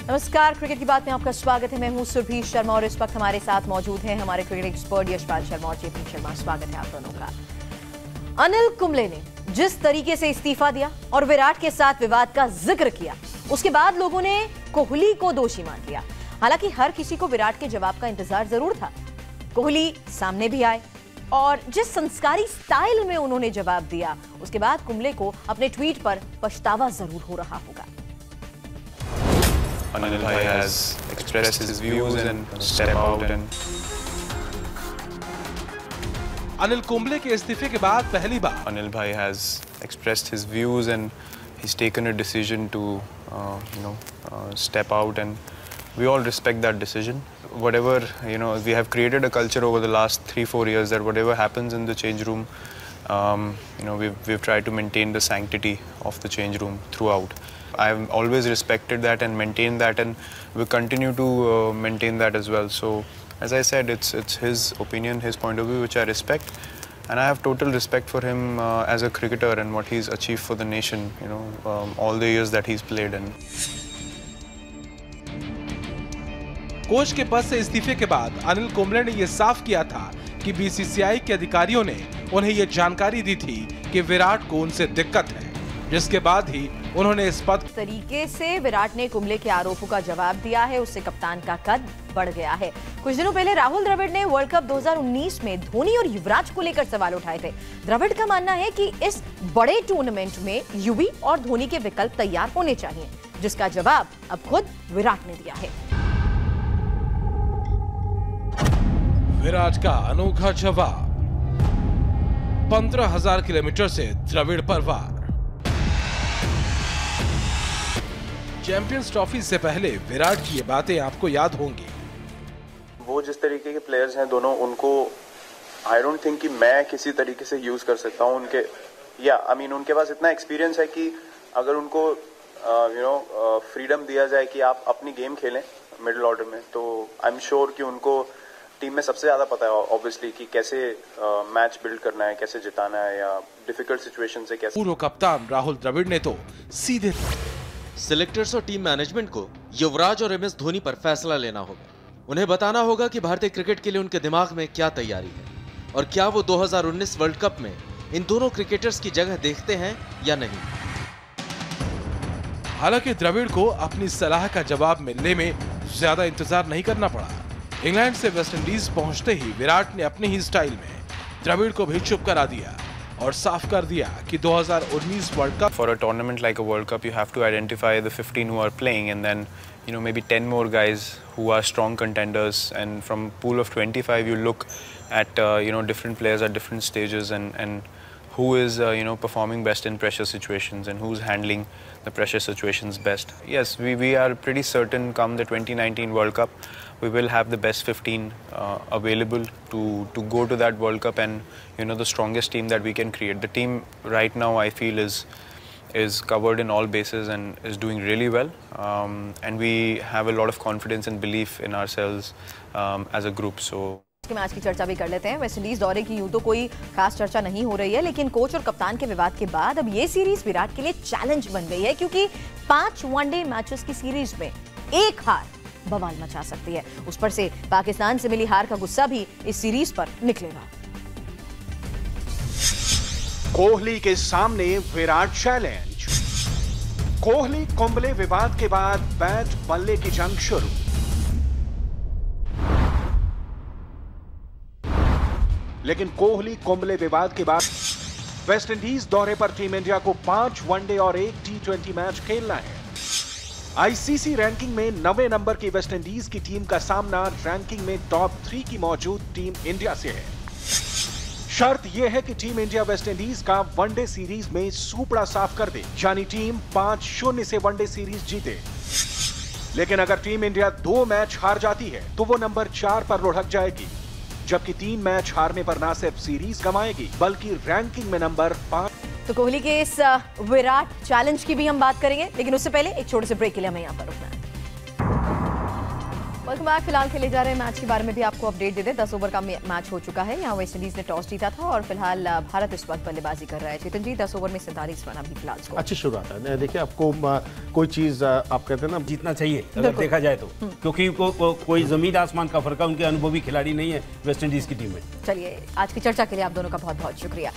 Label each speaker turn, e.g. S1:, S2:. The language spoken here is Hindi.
S1: नमस्कार, क्रिकेट की बात में आपका स्वागत है। मैं हूं सुरभि शर्मा और इस वक्त हमारे साथ मौजूद हैं हमारे क्रिकेट एक्सपर्ट यशपाल शर्मा और जेपी शर्मा। स्वागत है आप दोनों का। अनिल कुंबले ने जिस तरीके से इस्तीफा दिया और विराट के साथ विवाद का जिक्र किया, उसके बाद लोगों ने कोहली को दोषी मान लिया। हालांकि हर किसी को विराट के जवाब का इंतजार जरूर था। कोहली सामने भी आए और जिस संस्कारी स्टाइल में उन्होंने जवाब दिया, उसके बाद कुंबले को अपने ट्वीट पर पछतावा जरूर हो रहा होगा।
S2: Anil bhai has expressed his views and step out and
S3: Anil Kumble के इस्तीफे के बाद पहली बार
S2: Anil bhai has expressed his views and he's taken a decision to step out, and we all respect that decision. Whatever, we have created a culture over the last 3-4 years that whatever happens in the change room, we've tried to maintain the sanctity of the change room throughout. I've always respected that and maintained that, and we continue to maintain that as well. So, as I said, it's his opinion, his point of view, which I respect, and I have total respect for him as a cricketer and what he's achieved for the nation. All the years that he's played. And
S3: coach के पद से इस्तीफे के बाद अनिल कुंबले ने यह साफ किया था कि बीसीसीआई के अधिकारियों ने उन्हें यह जानकारी दी थी कि विराट को उनसे दिक्कत है, जिसके बाद ही उन्होंने इस पद
S1: तरीके से विराट ने कुंबले के आरोपों का जवाब दिया है, उससे कप्तान का कद बढ़ गया है। कुछ दिनों पहले राहुल द्रविड़ ने वर्ल्ड कप 2019 में धोनी और युवराज को लेकर सवाल उठाए थे। द्रविड़ का मानना है कि इस बड़े टूर्नामेंट में युवी और धोनी के विकल्प तैयार होने चाहिए, जिसका जवाब अब खुद विराट ने दिया है।
S3: विराट का अनोखा जवाब, 15,000 किलोमीटर से द्रविड़ पर वार। चैंपियंस ट्रॉफी से पहले विराट की ये बातें आपको याद होंगी।
S2: वो जिस तरीके के प्लेयर्स हैं दोनों, उनको आई डोंट थिंक कि मैं किसी तरीके से यूज कर सकता हूँ उनके पास इतना एक्सपीरियंस है कि अगर उनको फ्रीडम दिया जाए कि आप अपनी गेम खेलें मिडिल ऑर्डर में, तो आई एम श्योर कि उनको टीम में सबसे ज्यादा पता है ऑब्वियसली कि कैसे मैच बिल्ड करना है, कैसे जिताना है, या डिफिकल्ट सिचुएशन से कैसे।
S3: पूर्व कप्तान राहुल द्रविड़ ने तो सीधे
S4: सिलेक्टर्स और टीम मैनेजमेंट को युवराज और एमएस धोनी पर फैसला लेना होगा। उन्हें बताना होगा कि भारतीय क्रिकेट के लिए उनके दिमाग में क्या तैयारी है और क्या वो 2019 वर्ल्ड कप में इन दोनों क्रिकेटर्स की जगह देखते हैं या नहीं।
S3: हालांकि द्रविड़ को अपनी सलाह का जवाब मिलने में ज्यादा इंतजार नहीं करना पड़ा। इंग्लैंड से वेस्टइंडीज पहुंचते ही विराट ने अपने ही स्टाइल में द्रविड़ को भी चुप करा दिया और साफ कर दिया कि 2019 world cup
S2: For a tournament like a World Cup, you have to identify the 15 who are playing, and then maybe 10 more guys who are strong contenders, and from pool of 25 you look at different players at different stages and who is performing best in pressure situations and who's handling the pressure situations best. Yes, we are pretty certain come the 2019 World Cup we will have the best 15 available to go to that World Cup, and the strongest team that we can create. The team right now I feel is covered in all bases and is doing really well, and we have a lot of confidence and belief in ourselves as a group. So
S1: match की चर्चा भी कर लेते हैं। वेस्टइंडीज दौरे की यूं तो कोई खास चर्चा नहीं हो रही है, लेकिन कोच और कप्तान के विवाद के बाद अब ये सीरीज विराट के लिए चैलेंज बन गई है, क्योंकि 5 वनडे मैचेस की सीरीज में एक हार बवाल मचा सकती है। उस पर से पाकिस्तान से मिली हार का गुस्सा भी इस सीरीज पर निकलेगा।
S5: कोहली के सामने विराट चैलेंज। कोहली कुंबले विवाद के बाद बैट बल्ले की जंग शुरू। लेकिन कोहली कुंबले विवाद के बाद वेस्टइंडीज दौरे पर टीम इंडिया को 5 वनडे और 1 T20 मैच खेलना है। आईसीसी रैंकिंग में 9वें नंबर की वेस्टइंडीज की टीम का सामना रैंकिंग में टॉप 3 की मौजूद टीम इंडिया से है। शर्त यह है कि टीम इंडिया वेस्टइंडीज का वनडे सीरीज में सूपड़ा साफ कर दे, यानी टीम 5-0 से वनडे सीरीज जीते। लेकिन अगर टीम इंडिया 2 मैच हार जाती है तो वो नंबर 4 पर लुढ़क जाएगी, जबकि 3 मैच हारने पर न सिर्फ सीरीज कमाएगी बल्कि रैंकिंग में नंबर 5।
S1: तो कोहली के इस विराट चैलेंज की भी हम बात करेंगे, लेकिन उससे पहले एक छोटे से ब्रेक के लिए हमें यहाँ पर रुकना है। Welcome back. फिलहाल खेले जा रहे मैच के बारे में भी आपको अपडेट दे दें। 10 ओवर का मैच हो चुका है। यहाँ वेस्ट इंडीज ने टॉस जीता था और फिलहाल भारत इस वक्त बल्लेबाजी कर रहा है। चेतन जी, 10 ओवर में 47 रन अभी फिलहाल स्कोर।
S6: अच्छी शुरुआत है। देखिए, आपको कोई चीज आप कहते हैं ना, जीतना चाहिए अगर देखा जाए तो, क्योंकि कोई जमीन आसमान का फर्क है। उनके अनुभवी खिलाड़ी नहीं है वेस्ट इंडीज की टीम में।
S1: चलिए, आज की चर्चा के लिए आप दोनों का बहुत बहुत शुक्रिया।